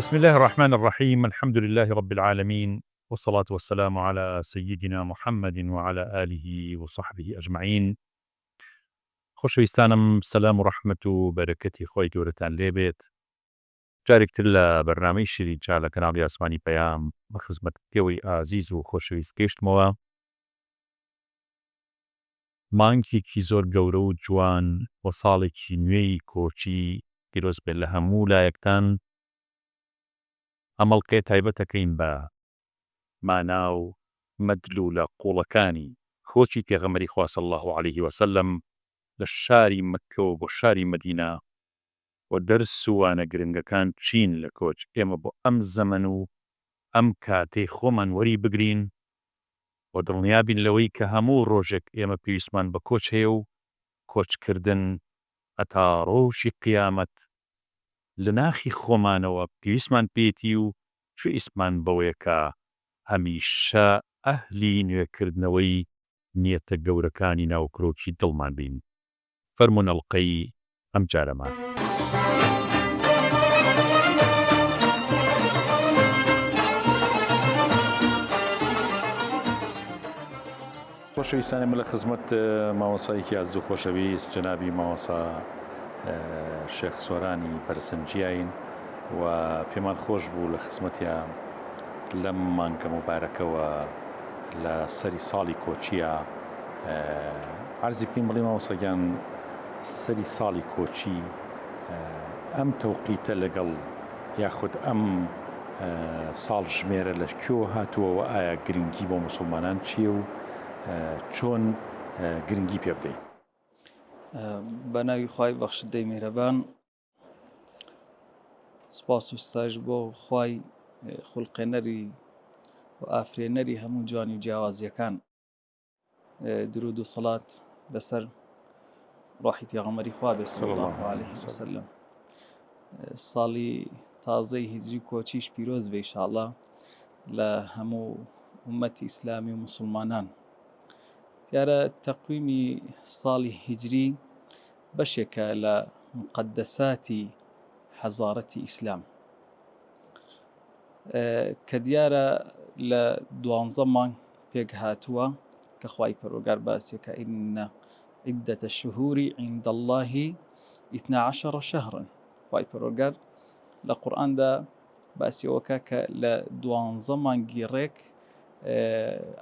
بسم الله الرحمن الرحيم. الحمد لله رب العالمين، والصلاة والسلام على سيدنا محمد وعلى آله وصحبه أجمعين. خۆشەویستانم، سەلام و ڕەحمەت و بەرەکەتی خۆی گەورەتان لێبێت. جارێکتر لە بەرنامەی شیرین چا لە کەناڵی ئاسمانی پەیام بە خزمەتکەوەی ئازیز و خۆشەویست گەیشتمەوە. مانگێکی زۆر گەورە و جوان و ساڵێکی نوێی کۆچی پیرۆز بێت لە هەموو لایەکتان. ئەمەڵقێ تایبەتەکەین بە مانا و مەدلولە قوڵەکانی خۆچی پێغەمبەری خوا صلی الله علیه وسلم لە شاری مەککە و بۆ شاری مەدینە و دەرس و وانە گرنگەکان چین لە کۆچ. ئێمە بۆ ئەم زەمن و ئەم کاتەی خۆمان وەری بگرین و دڵنیابین لەوەی کە هەموو ڕۆژێک ئێمە پێویستمان بە کۆچ هەیە و کۆچکردن هەتا ڕۆژی قیامەت لە ناخی خۆمانەوە پێویستمان پێێتی و پێویستمان بەوەیە کە هەمیشە ئەهلی نوێکردنەوەی نیەتە گەورەکانی ناوکرۆکی دڵمان بین. فەرموون ئەڵقەی ئەم جارەمان. خۆشەویستانم لە خزمەت مامۆسایەکی ئازیز و خۆشەویست جەنابی مامۆسا شێخ سۆرانی پەرسەنجیاین و پێمان خۆش بوو لە خزمەتیان لەم مانگە مبارەکەوە لە سەری ساڵی کۆچیە. عەرزی بکەین بڵێ مامۆساگیان، سەری ساڵی کۆچی ئەم تەوقیتە لەگەڵ یاخود ئەم ساڵ ژمێرە لە کوێوە هاتووە و ئایا گرنگی بۆ موسڵمانان چییە و چۆن گرنگی پێ بدەین؟ بە ناوی خوای بەخشندەی میهرەبان، سوپاس و ستایش بۆ خوای خوڵقێنەری و ئافرێنەری هەموو جوانی و جیاوازیەکان. درود و سەڵات لەسەر ڕۆحی پێغەمبەری خوا بێ صلی الله علیه وسلم. ساڵی تازەی هیجری کۆچیش پیرۆز بێ ئینشاءالله لە هەموو ئوممەتی ئیسلامی و موسڵمانان. دیارە تەقویمی ساڵی هیجری بەشێکە لە مقەدەساتی حەزارەتی ئیسلام کە دیارە لە 12 مانگ پێک هاتووە کە خوای پەروەردگار باسیەکە ئینە عیدەتە الشهوری عند الله 12 شهرا. خوای پەروەردگار لە قورئاندا باسیەوەکە کە لە 12 مانگی ڕێک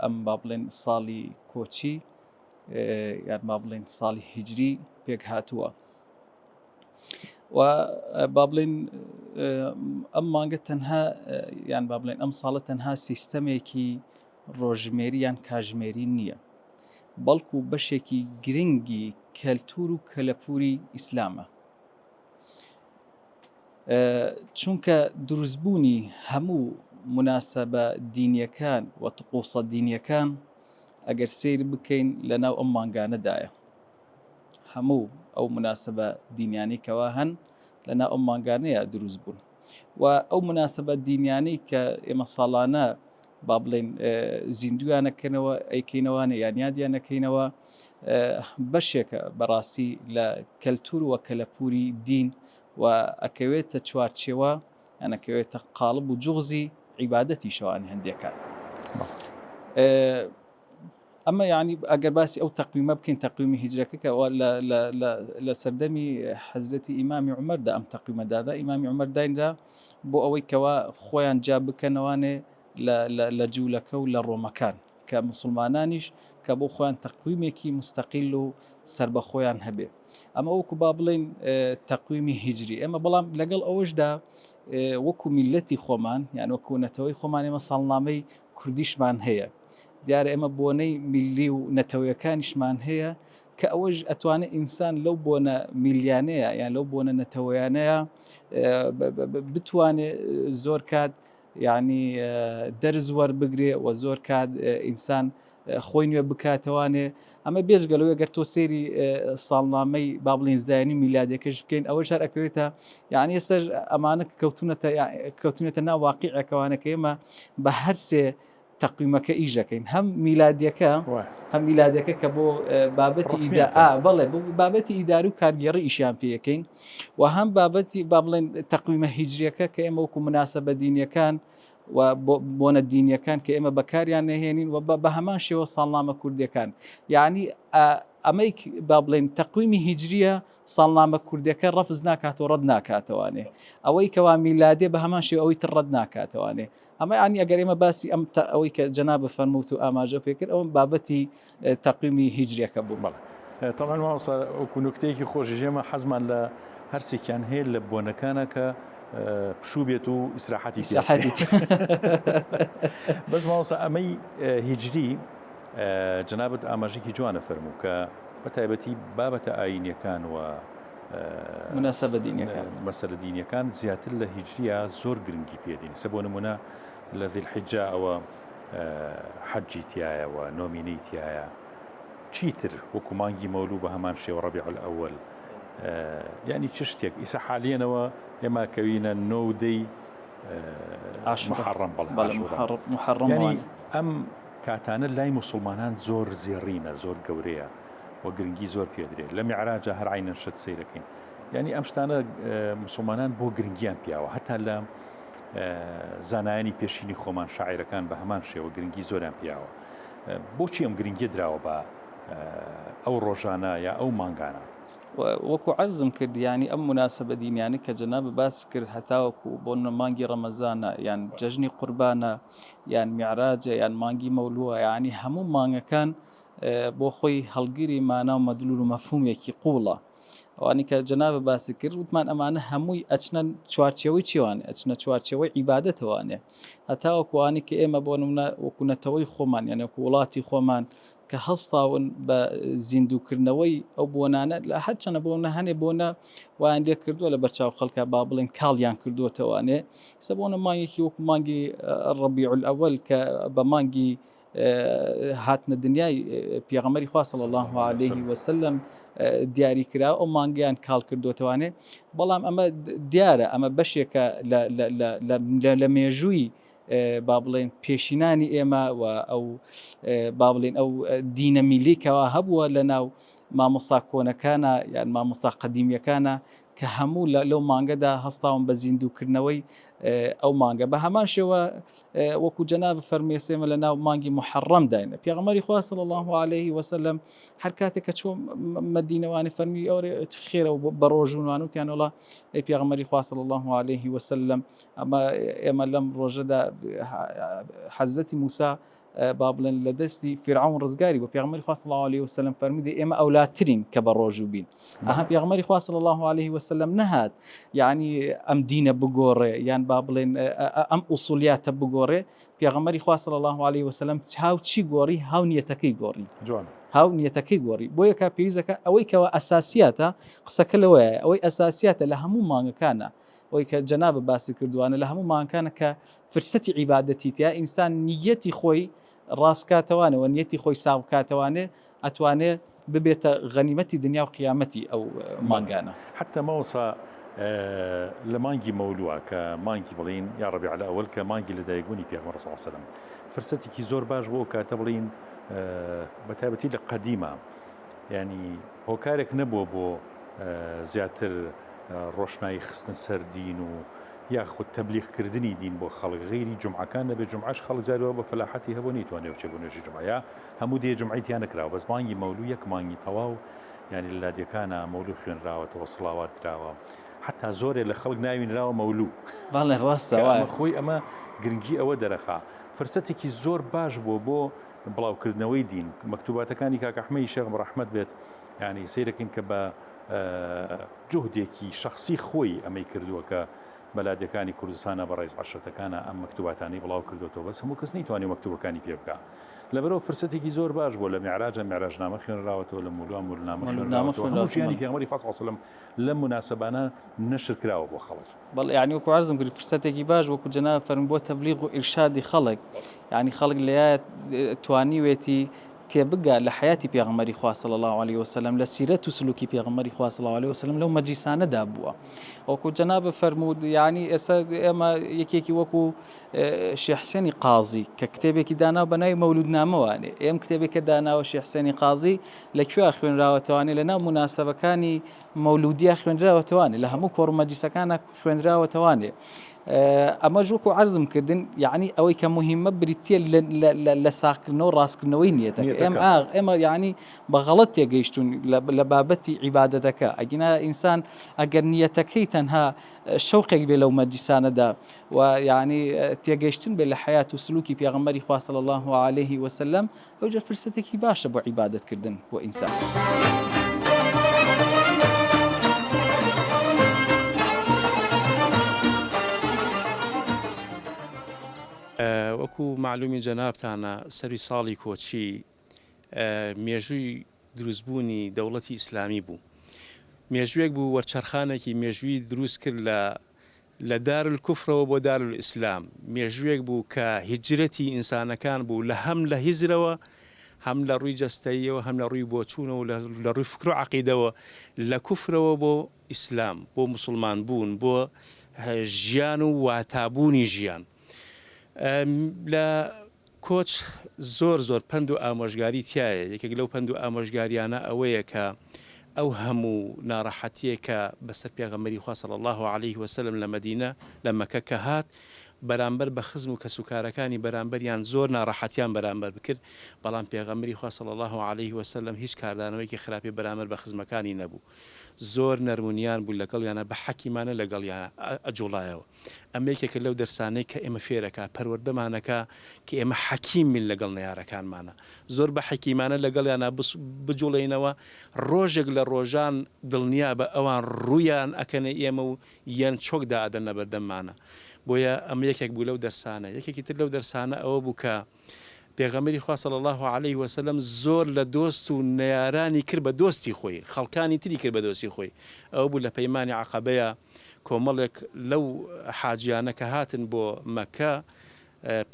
ئەم با بڵێن ساڵی کۆچی یان با بڵێن ساڵی هیجری پێک هاتووە و با بڵێن ئەم مانگە تەنها یان با بڵێن ئەم ساڵە تەنها سیستەمێکی ڕۆژمێری یان کاژمێری نییە، بەڵکو بەشێکی گرنگی کەلتور و کەلەپوری ئیسلامە. چونکە دروستبوونی هەموو مناسەبە دینیەکان و طقوسە دینیەکان ئەگەر سیر بکەین لەناو ئەم مانگانەدایە، هەموو ئەو مناسەبە دینیانەی کەوا هەن لەناو ئەم مانگانەیە دروست بوون و ئەو مناسەبە دینیانەی کە ئێمە ساڵانە با بڵێن زیندویانەکەنەوە ئەیکەینەوانە یان یادیان نەکەینەوە، بەشێکە بەڕاستی لە کەلتور و کەلەپوری دین و ئەکەوێتە چوارچێوە یان ئەکەوێتە قاڵب و جوغزی عیبادەتی شەوان هەندێک کات. ئەمە یعنی ئەگەر باسی ئەو تەقویمە بکەین، تەقویمی هیجرەکەکەەوە لە سەردەمی حەزرەتی ئیمامی عومەردا ئەم تەقویمەدادا ئیمامی عومەر داینرا بۆ ئەوەی کەوا خۆیان جا بکەنەوانێ لە جوولەکە و لە ڕۆمەکان کە موسڵمانانیش کە بۆ خۆیان تەقویمێکی مستەقیل و سربەخۆیان هەبێ. ئەمە وەکو با بڵێن تەقویمی هیجری. ئێمە بەڵام لەگەڵ ئەوەشدا وەکو میلەتی خۆمان یان وەکو نەتەوەی خۆمان ئێمە ساڵنامەی کوردیشمان هەیە. دیارە ئێمە بۆنەی میلی و نەتەوەیەکانیشمان هەیە کە ئەوەش ئەتوانێت ئینسان لەو بۆنە میلیانەیە یان لەو بۆنە نەتەوەیانەیە بتوانێت زۆر کات یعنی دەرز وەربگرێ و زۆر کات ئینسان خۆی نوێ بکاتەوانێ. ئەمە بێژگەلەوەی ئەگەر تۆ سێری ساڵنامەی با بڵێن زایانی میلادیەکەش بکەین ئەوە شار ئەکەوێتە یعنی ئێستاش ئەمانە کەوتونێتە ناو واقیعەکەوانە کە ئێمە بە هەر سێ تەقویمەکە ئیژەکەین هەم میلادیەکە هەم میلادەکە کە بۆ بابەتی بەڵێ بۆ بابەتی ئیداری و کارگێڕی ئیشیان پێەکەین و هەم بابەتی با بڵێن تەقویمە هیجریەکە کە ئێمە وەکو مناسبە دینیەکان و بۆنە دینیەکان کە ئێمە بەکاریان نەهێنین و بە هەمان شێوە ساڵنامە کوردیەکان یعنی ئەمەی با بڵێن تەقویمی هیجریە ساڵنامە کوردەکە ڕەفز ناکاتەوە ڕەت ناکاتەوانێ ئەوەی کەوا میلادێ بە هەمان شێوە ئەوەی تر ڕەت ناکاتەوانێ ئەمە ینی ئەگەر ئێمە باسی ئەم ئەوەی کە جەناب فەرمووت و ئاماژە پێکرد ئەوم بابەتی تەقویمی هیجریەکە بوو بەڵێ طبعا ماوەسا وەکو نوکتەیەکی خۆشی ژێمە حەزمان لە هەرسێکیان هەیە لە بۆنەکانە کە پشوو بێت و ئیسراحەتی بەس ماوەسا ئەمەی هیجری جەنابەت ئاماژێکی جوانە فەرموو کە بە تایبەتی بابەتە ئاینیەکان و مناسبە دینیەکان مەسەلە دینیەکان زیاتر لە هیجریە زۆر گرنگی پێدین سە بۆ نمونە لە ذیلحیجە ئەوە حەجی تایە و نۆمینەی تایە چیتر وەکو مانگی مەولوو بە هەمان شێوە ڕەبیع الئەوەل یعنی چ شتێک ئیسا حالیەنەوە ئێمە کەوینە نۆدەی محەڕەم محەڕەم ینی ئەم کاتانە لای موسڵمانان زۆر زێڕینە زۆر گەورەیە و گرنگی زۆر پێدرێت لە میعراجە هەر عینەن شت سەیرەکەین یعنی ئەم شتانە موسڵمانان بۆ گرنگیان پیاوە هەتا لە زانایانی پێشینی خۆمان شاعیرەکان بە هەمان شێوە گرنگی زۆریان پیاوە بۆچی ئەم گرنگی درراوە بە ئەو ڕۆژانە یا ئەو مانگانە وەکو عەرزم کرد ینی ئەم مناسبە دینیانی کە جەناب باس کرد هەتاوەکو بۆ مانگی ڕەمەزانە یان جەژنی قوربانە یان میعراجە یان مانگی مەولووە ینی هەموو مانگەکان بۆ خۆی هەڵگیری مانا و مەدلول و مەفهومێکی قوڵە ئەوانی کە جەناب باسی کرد وتمان ئەمانە هەمووی ئەچنە چوارچێوەی چێوانێ ئەچنە چوارچێوەی عیبادەتەوانێ هەتاوەکوانی کە ئێمە بۆ نمونە وەکوونەتەوەی خۆمان یعنی وەکو وڵاتی خۆمان کە هەستاون بە زیندووکردنەوەی ئەو بۆنانە لە هەرچەنە بۆنە هەنێ بۆنە وایان لێ کردووە لە بەرچاو خەڵکە با بڵێن کاڵیان کردووەتەوانێ سە بۆنە مانگێکی وەکو مانگی ڕەبیع الئەوەل کە بە مانگی هاتنە دنیای پێغەمبەری خوا صلی الله علیه وسلم دیاری کرا ئەو مانگیان کاڵ کردوتەوانێ بەڵام ئەمە دیارە ئەمە بەشێکە لە مێژووی با بڵێن پێشینانی ئێمە و ئەو با بڵێن ئەو دینە میلیکەوە هەبووە لە ناو مامۆسا کۆنەکانە یان مامۆسا قەدیمیەکانە کە هەموو لەو مانگەدا هەستاون بە زیندووکردنەوەی ئەو مانگە بە هەمان شێوە وەکو جەناب فەرمێسێمە لە ناو مانگی محەڕەم داینە پێغەمبەری خوا صلی الله علیه وسلم هەر کاتێک کە چۆن مەدینەوانی فەرمی ئەوڕێ خێرە و بە ڕۆژوونوان وتیان وڵا ئەی پێغەمبەری خوا صلی الله علیه وسلم ئێمە لەم ڕۆژەدا حەزەتی موسا با بڵێن لە دەستی فرعون ڕزگاری بۆ پێغەمبەری خوا صلی الله علیه وسلم فەرمووی ئێمە ئەولاترین کە بە ڕۆژوو بین ئەها پێغەمبەری خوا صلی الله علیه وسلم نەهات یعنی ئەم دینە بگۆڕێ یان با بڵێن ئەم ئوسولیاتە بگۆڕێ پێغەمبەری خوا صلی الله علیه وسلم هاو چی گۆڕی هاو نیەتەکەی گۆڕی هاو نیەتەکەی گۆڕی بۆ یەکە پێویستەکە ئەوەی کەوە ئەساسیاتە قسەکە لەوەیە ئەوەی ئەساسیاتە لە هەموو مانگەکانە ئەوەی کە جەناب باسی کردوانە لە هەموو مانگەکانە کە فرسەتی عیبادەتی تیا ئینسان نیەتی خۆی ڕاستکاتەوانەوە نیەتی خۆی ساوکاتەوانێ ئەتوانێ ببێتە غەنیمەتی دنیا و قیامەتی ئەو مانگانە حتى ماوەسا لە مانگی مەولووە کە مانگی بڵین یا ڕەبیع الئەوەل کە مانگی لەدایکبوونی پێغەمبەر صلی الله علیه وسلم فرسەتێکی زۆر باش بۆ کاتە بڵین بە تایبەتی لە قەدیمە ینی هۆکارێک نەبووە بۆ زیاتر ڕۆشنایی خستن سەر دین و یاخود تەبلیغکردنی دین بۆ خەڵک غیری جومعەکان نەبێت جومعەش خەڵک جارەوە بە فەلاحەتی هەبوو نەیتوانێت بچێت بۆ نوێژی جومعە هەموو دێ جومعەیان نەکراوە بەس مانگی مەولوو یەک مانگی تەواو یعنی لە لادیەکانە مەولوو خوێنراوەتەوە سڵاوات دراوە حتا زۆرێک لە خەڵک ناوینراوە مەولوو بەڵێ ڕاستەوە خۆی ئەمە گرنگی ئەوە دەرەخا فرسەتێکی زۆر باش بۆ بڵاوکردنەوەی دین مەکتوباتەکانی کاک ئەحمەدی شێخ ڕەحمەت بێت یعنی سەیرەکەین کە بە جوهدێکی شخصی خۆی ئەمەی کردووە کە بەلادەکانی کوردستانە بە ڕێز عەشرەتەکانە ئەم مەکتوباتانی بڵاو کردوەوە بەس هەموو کەس نەیتوانێت مەکتوبەکانی پێ بکات لەبەرەوە فرسەتێکی زۆر باش بۆ لە میعراجە میعراجنامە خوێنراوەتەوە لە مولوانامە خوێنراوەتەوە ژیانی پێغەمبەری خوا صلی الله علیه وسلم لە مناسبانە نەشر کراوە بۆ خەڵک بەڵێ یعنی وەکو عەرزم کرد فرسەتێکی باش وەکو جەناب فەرمووی بۆ تەبلیغ و ئیرشادی خەڵک یعنی خەڵک لەیە توانیوێتی تێبگە لە حیاتی پێغەمبەری خوا صلی الله عليه وسلم لە سیرەت و سلوکی پێغەمبەری خوا صلی الله عليه وسلم لەو مەجلیسانەدا بووە وەکو جەناب فەرموود یعنی ئێستا ئێمە یەکێکی وەکو شێخ حسێنی قازی کە کتێبێکی داناو بە ناوی مەولودنامەوانێ ئێم کتێبێکە داناوە شێخ حسێنی قازی لەکوێ خوێنراوەتەوانێ لە ناو مناسبەکانی مەولودیە خوێنراوەتەوانێ لە هەموو کۆڕ مەجلیسەکانە خوێنراوەتەوانێ ئەمە ژوەکو عەرزم کردن یعنی ئەوەی کە موهیمە بریتیە لە ساغکردنەوە و ڕاستکردنەوەی نیەتەکە ئێمە یعنی بە غەڵەت تێگەیشتون لە بابەتی عیبادەتەکە ئەگینا ئینسان ئەگەر نیەتەکەی تەنها شەوقێک بێ لەو مەجلیسانەدا و یعنی تێگەیشتن بێ لە حیات و سلوکی پێغەمبەری خوا صلی الله عليه وسلم ئەوجا فرسەتێکی باشە بۆ عیبادەتکردن بۆ ئینسان. وەکو معلومی جەنابتانە سەری ساڵی کۆچی مێژووی دروستبوونی دەوڵەتی ئیسلامی بوو. مێژوویەک بوو وەرچەرخانێکی مێژووی دروست کرد لە دارولکوفرەوە بۆ دارولئیسلام. مێژوویەک بوو کە هیجرەتی ئینسانەکان بوو لە هەم لە هیزرەوە هەم لە ڕووی جەستەییەوە هەم لە ڕووی بۆچوونەوە لە ڕووی فکر و عەقیدەوە لە کوفرەوە بۆ ئیسلام بۆ موسڵمان بوون بۆ ژیان و واتابوونی ژیان. لە کۆچ زۆر پند و ئامۆژگاری تایە. یەکێک لەو پند و ئامۆژگاریانە ئەوەیە کە ئەو هەموو ناڕەحەتیە کە بەسەر پێغەمبەری خوا صلی الله عليه وسلم لە مەدینە لە مەکە کە هات بەرامبەر بە خزم و کەسوکارەکانی بەرامبەریان زۆر ناڕەحەتیان بەرامبەر بکرد بەڵام پێغەمبەری خوا صلی الله عليه وسلم هیچ کاردانەوەیکی خراپی بەرامبەر بە خزمەکانی نەبوو. زۆر نەرمونیان بوو لەگەڵیانە بە حەکیمانە لەگەڵیانە ئەجوڵایەوە. ئەمە یەکێکە لەو دەرسانەی کە ئێمە فێرەکە پەروەردەمانەکە کە ئێمە حەکیمین لەگەڵ نەیارەکانمانە زۆر بە حەکیمانە لەگەڵیانە بجوڵێنەوە ڕۆژێک لە ڕۆژان دڵنیا بە ئەوان ڕوویان ئەکەنە ئێمە و یان چۆکدا ئەدەنە بەردەممانە. بۆیە ئەمە یەکێک بوو لەو دەرسانە. یەکێکی تر لەو دەرسانە ئەوە بوو کە پێغەمبەری خوا صلی الله عليه وسلم زۆر لە دۆست و نەیارانی کرد بە دۆستی خۆی خەڵکانی تری کرد بە دۆستی خۆی. ئەوە بوو لە پەیمانی عەقەبەیە کۆمەڵێک لەو حاجیانە کە هاتن بۆ مەکە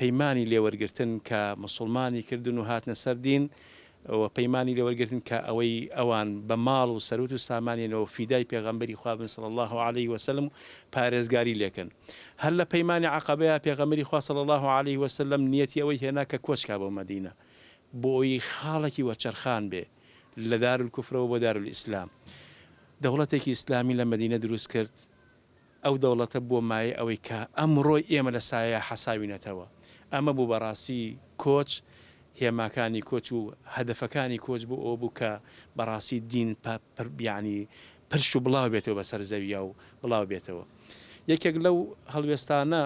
پەیمانی لێوەرگرتن کە موسڵمانی کردن و هاتنە سەر دین و پەیمانی لێوەرگرتن کە ئەوەی ئەوان بە ماڵ و سەروت و سامانێنەوە فیدای پێغەمبەری خوا بن صلی الله عليه وسلم پارێزگاری لێکن. هەر لە پەیمانی عەقەبەیە پێغەمبەری خوا صلی الله عليه وسلم نیەتی ئەوەی هێنا کە کۆچکا بۆ مەدینە بۆی خاڵێکی وەرچەرخان بێ لە دارولکوفرەوە بۆ دارولئیسلام. دەوڵەتێکی ئیسلامی لە مەدینە دروست کرد. ئەو دەوڵەتە بۆ مایە ئەوەی کە ئەمڕۆی ئێمە لە سایە حەساوینەتەوە. ئەمە بوو بەڕاستی کۆچ هێماکانی کۆچ و هەدەفەکانی کۆچ بوو ئەو بوو کە بەڕاستی دین یعنی پرش و بڵاو بێتەوە بەسەر زەویە و بڵاو بێتەوە. یەکێک لەو هەڵوێستانە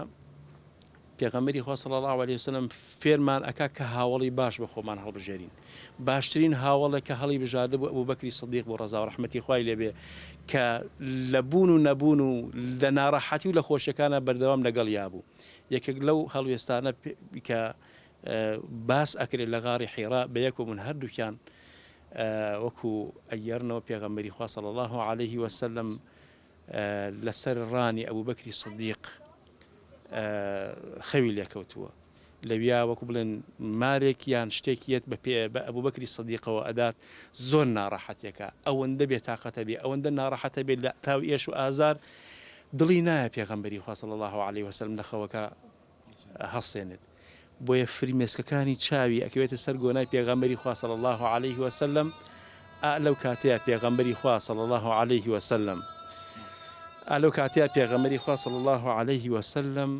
پێغەمبەری خوا صلی الله عليه وسلم فێرمان ئەکا کە هاوڵی باش بە خۆمان هەڵبژێرین. باشترین هاوڵە کە هەڵی بژاردە بوو ئەبوبەکری سیدیق بۆ ڕەزا و ڕەحمەتی خوای لێبێ کە لە بوون و نەبوون و لە ناڕەحەتی و لە خۆشیەکانە بەردەوام لەگەڵ یابوو. یەکێک لەو هەڵوێستانە کە باس ئەکرێت لە غاری حیرا بە یەک بوون هەردووکیان وەکو ئەیەرنەوە پێغەمبەری خوا صلی الله عليه وسلم لەسەر ڕانی ئەبوبەکری سیدیق خەوی لێکەوتووە. لەویا وەکو بڵێن مارێک یان شتێکیەت بە ئەبوبەکری سیدیقەوە ئەدات زۆر ناڕەحەتێکە ئەوەندە بێتاقەتە بێ ئەوەندە ناڕەحەتە بێت لە تاو ئێش و ئازار دڵی نایە پێغەمبەری خوا صلی الله عليه وسلم لە خەوەکە هەڵسێنێت. بۆیە فریمێسکەکانی چاوی ئەکەوێتە سەر گۆنای پێغەمبەری خوا صلی الله عليه وسلم لەو کاتەیە پێغەمبەری خوا صلی الله عليه وسلم لەو کاتەیە پێغەمبەری خوا صلی الله عليه وسلم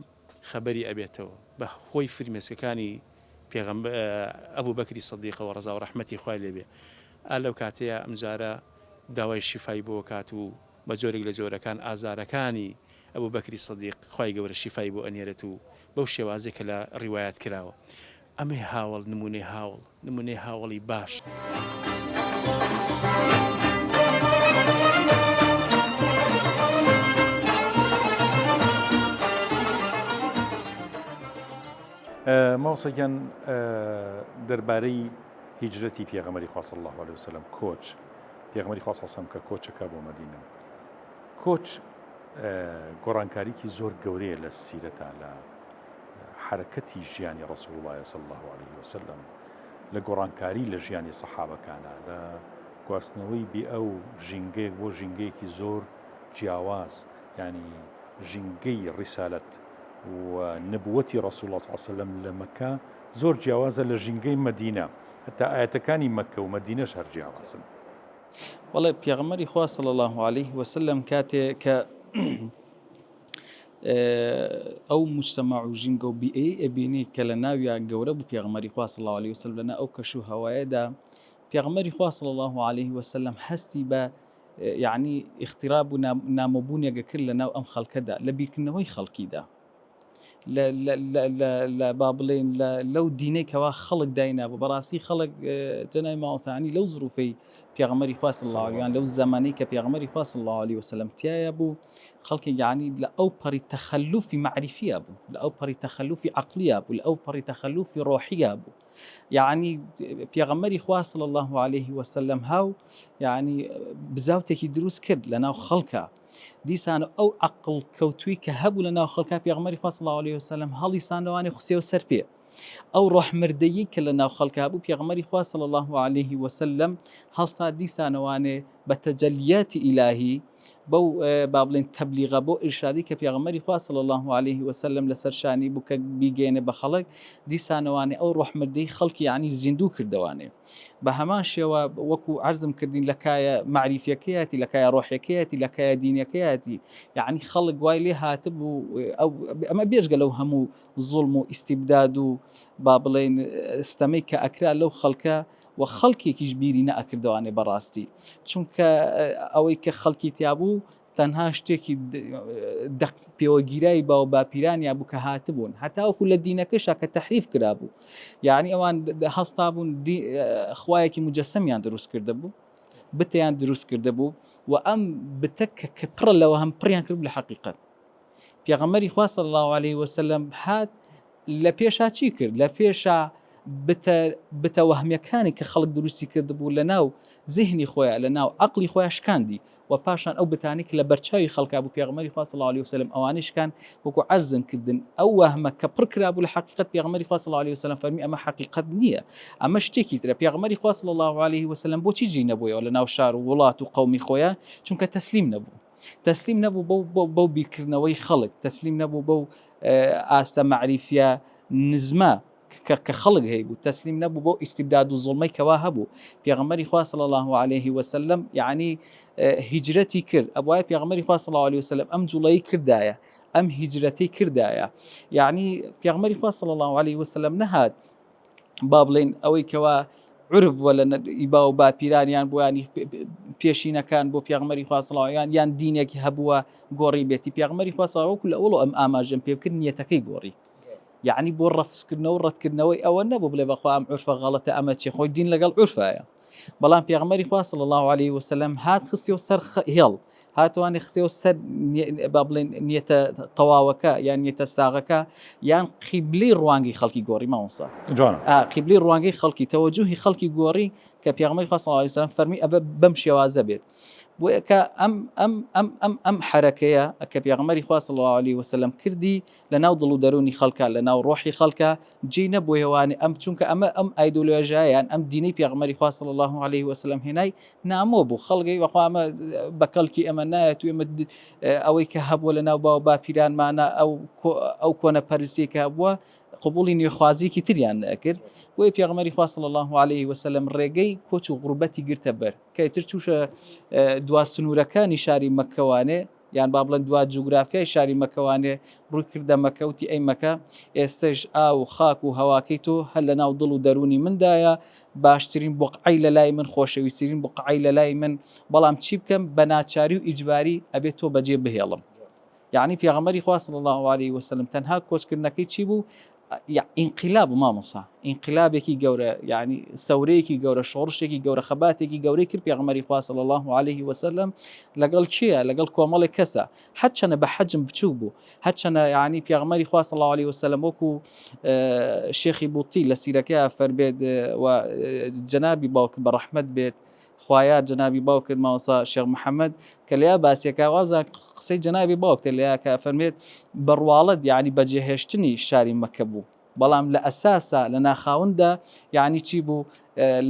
خەبەری ئەبێتەوە بە خۆی فریمێسکەکانی ئەبوبەکری سیدیقەوە ڕەزا و ڕەحمەتی خوای لێبێ. لەو کاتەیە ئەمجارە داوای شیفای بۆ کات و بە جۆرێک لە جۆرەکان ئازارەکانی ئەبوبەکری سیدیق خوای گەورە شیفای بۆ ئەنێرێت و بەو شێوازێک کە لە ڕیوایەت کراوە. ئەمەی هاوڵ نمونەی هاوڵی باش. ماوسەگیان دەربارەی هیجرەتی پێغەمبەری خوا صلی الله عليه وسلم کۆچ پێغەمبەری خوا صلی الله عليه وسلم کە کۆچەکە بۆ مەدینە کۆچ گۆڕانکاریکی زۆر گەورەیە لە سیرەتا لە حرەکەتی ژیانی ڕەسوڵ الله صلی الله عليه وسلم لە گۆڕانکاری لە ژیانی سەحابەکانە لە گواستنەوەی بێ ئەو ژینگەیەک بۆ ژینگەیەکی زۆر جیاواز، ینی ژینگەی ڕیسالەت و نبوەتی ڕەسوڵ الله صلی الله علیه وسلم لە مەکە زۆر جیاوازە لە ژینگەی مەدینە، هەتا ئاەتەکانی مەکە و مەدینەش هەر جیاوازن. بەڵێ پێغەمبەری خوا صلی الله عليه وسلم کاتێک کە ئەو مجتەماع و ژینگە و بیئەی ئەبینی کە لە ناویان گەورە بوو پێغەمبەری خوا صلی الله عليه وسلم لەنا ئەو کەش و هەوایەدا پێغەمبەری خوا صلی الله عليه وسلم هەستی بە یعنی اختراب و نامۆبوونێکە کرد لە ناو ئەم خەڵکەدا لە بیرکردنەوەی خەڵکیدا لە با بڵێن لەو دینەی کەوا خەڵک داینابوو بەڕاستی خەڵک جەنای ماوەسانی لەو زروفەی پێغەمبەری خوا صلی الله عليه لەو زمانەی کە پێغەمبەری خوا صلی الله عليه وسلم تایە بوو خەڵکی یعنی لە ئەو پەڕی تەخەلوفی معرفیە بوو، لە ئەو پەڕی تەخەلوفی عەقلیە بوو، لە ئەو پەڕی تەخەلوفی ڕۆحیە بوو. یعنی پێغەمبەری خوا صلی الله عليه وسلم هاو یعنی بزاوتێکی دروست کرد لە ناو خەڵکە دیسان ئەو عەقڵ کەوتووی کە هەبوو لە ناو خەڵکا پێغەمبەری خوا صلی الله عليه وسلم هەڵیساندەوانێ خوسێ سەر پێ ئەو ڕۆحمردەیی کە لە ناو خەڵکا بوو پێغەمبەری خوا صلی الله عليه وسلم هەستا دیسانەوانێ بە تەجەلیاتی ئیلاهی بەو با بڵێن تەبلیغە بۆ ئیرشادی کە پێغەمبەری خوا صلی الله عليه وسلم لەسەر شانی بوو کە بیگەێنێ بە خەڵک دیسانەوانێ ئەو ڕۆحمردەی خەڵکی یعنی زیندوو کردەوانێ بە هەمان شێوە وەکو عەرزم کردین لە کایە معریفیەکەیەتی لە کایە ڕۆحیەکەیەتی لە کایە دینیەکەیەتی یعنی خەڵک وای لێ هاتبوو ئەمە بێژگە لەو هەموو زوڵم و ئیستیبداد و با بڵێن ستەمەی کە ئەکرا لەو خەڵکە و خەڵکێکیش بیری نەئەکردەوانێ بەڕاستی چونکە ئەوەی کە خەڵکی تیابوو تەنها شتێکی پێوەگیرایی باو باپیرانیا بوو کە هاتبوون هەتاوەکو لە دینەکەشا کە تەحریف کرابوو یعنی ئەوان هەستا بوون خوایەکی مجەسەمیان دروست کرده بوو بتیان دروست کرده بوو و ئەم بتە کە پڕە لەوە هەم پڕیان کرد لە حەقیقەت پێغەمبەری خوا صلی الله عليه وسلم هات لە پێشا چی کرد لە پێشا بتە وەهمیەکانی کە خەڵک دروستی کرده بوو لە ناو زیهنی خۆیان لە ناو عەقلی خۆیان شکاندی و پاشان ئەو بتانی کە لە بەرچاوی خەڵکا بوو پێغەمبەری خوا صلی الله عليه وسلم ئەوانەی شکان وەکو عەرزم کردن ئەو وەهمە کە پڕ کرابوو لە حەقیقەت پێغەمبەری خوا صلی الله عليه وسلم فەرمی ئەمە حەقیقەت نییە ئەمە شتێکی ترە پێغەمبەری خوا صلی الله عليه وسلم بۆچی جێی نەبوویەوە لە ناو شار و وڵات و قەومی خۆیان چونکە تەسلیم نەبوو بەو بیرکردنەوەی خەڵک تەسلیم نەبوو بەو ئاستە معریفیە نزمە کە خەڵک هەیبوو تەسلیم نەبوو بۆ ئیستیبداد و زوڵمەی کەوا هەبوو پێغەمبەری خوا صلی الله عليه وسلم یعنی هیجرەتی کرد ئەبوایە پێغەمبەری خوا صلی الله عليه وسلم ئەم جوڵەی کردایە ئەم هیجرەتی کردایە یعنی پێغەمبەری خوا صلی الله عليه وسلم نەهات با بڵێن ئەوەی کەوا عرف ولا ئیبا و باپیرانیان بۆیانی پێشینەکان بۆ پێغەمبەری خوا صلی الله عليه یان دینێکی هەبووە گۆڕی بێتی پێغەمبەری خوا صلی الله عليه وسلم لە ئەوڵ ئەم ئاماژەم پێ بکرد نیەتەکەی گۆڕی یعنی بۆ ڕەفسکردنەوە و ڕەتکردنەوەی ئەوە نەبوو بڵێ بەخوا ئەم عرفە غەڵەتە ئەمە چی خۆی دین لەگەڵ عرفایە بەڵام پێغەمبەری خوا صلی الله عليه وسلم هات خستیەوە سەر هێڵ هاتوانێ خستیەوە سەر با بڵێن نیەتە تەواوەکە یان نیەتە ساغەکە یان قیبلەی ڕوانگەی خەڵکی گۆڕی مامۆستا قیبلەی ڕوانگەی خەڵکی تەوەجوهی خەڵکی گۆڕی کە پێغەمبەری خوا صلی الله عليه وسلم فەرمی ئەبە بەم شێوازە بێت بۆیە کە ئەم حرەکەیە کە پێغەمبەری خوا صلی الله عليه وسلم کردی لە ناو دڵ و دەرونی خەڵکە لە ناو ڕۆحی خەڵکە جێی نەبوویەوانێ ئەم چونکە ئەم ئایدۆلۆژیایان ئەم دینەی پێغەمبەری خوا صلی الله عليه وسلم هێنای نامۆ بوو خەڵکی وەخوا ئەمە بەکەڵکی ئەمە نایەت و ئێمە ئەوەی کە هەبووە لە ناو باو باپیرانمانە ئەو کۆنە پەرستی کە هەبووە قبولی نوێخوازیکی تریان نەکرد بۆیە پێغەمبەری خوا صلی الله عليه وسلم ڕێگەی کۆچ و غوربەتی گرتە بەر کە ئیتر چووشە دوا سنوورەکانی شاری مەکەوانێ یان با بڵێن دوا جوگرافیای شاری مەکەوانێ ڕووی کردە مەکەوتی ئەی مەکە ئێستش ئاو و خاک و هەواکەی تۆ هەر لە ناو دڵ و دەرونی مندایە باشترین بوقعی لە لای من خۆشەویستترین بوقعی لە لای من بەڵام چی بکەم بە ناچاری و ئیجباری ئەبێت تۆ بەجێ بهێڵم یعنی پێغەمبەری خوا صلی الله عليه وسلم تەنها کۆچکردنەکەی چی بوو ئینقلاب مامۆسا ئینقلابێکی گەورە یعنی سەورەیەکی گەورە شۆڕشێکی گەورە خەباتێکی گەورەی کرد پێغەمبەری خوا صلی الله عليه وسلم لەگەڵ چییە لەگەڵ کۆمەڵێک کەسە هەرچەنە بە حەجم بچوو بوو هەرچەنە یعنی پێغەمبەری خوا صلی الله عليه وسلم وەکو شێخی بوتی لە سیرەکەیە فەرمێت و جەنابی باوک بە ڕەحمەت بێت خوایە جەنابی باوکت مامۆستا شێخ محەممەد کە لیا باسیەکە وازان قسەی جەنابی باوکتە لیا کە فەرمێت بڕواڵەت یعنی بەجێهێشتنی شاری مەکە بوو بەڵام لە ئەساسە لە ناخاوەندا یعنی چی بوو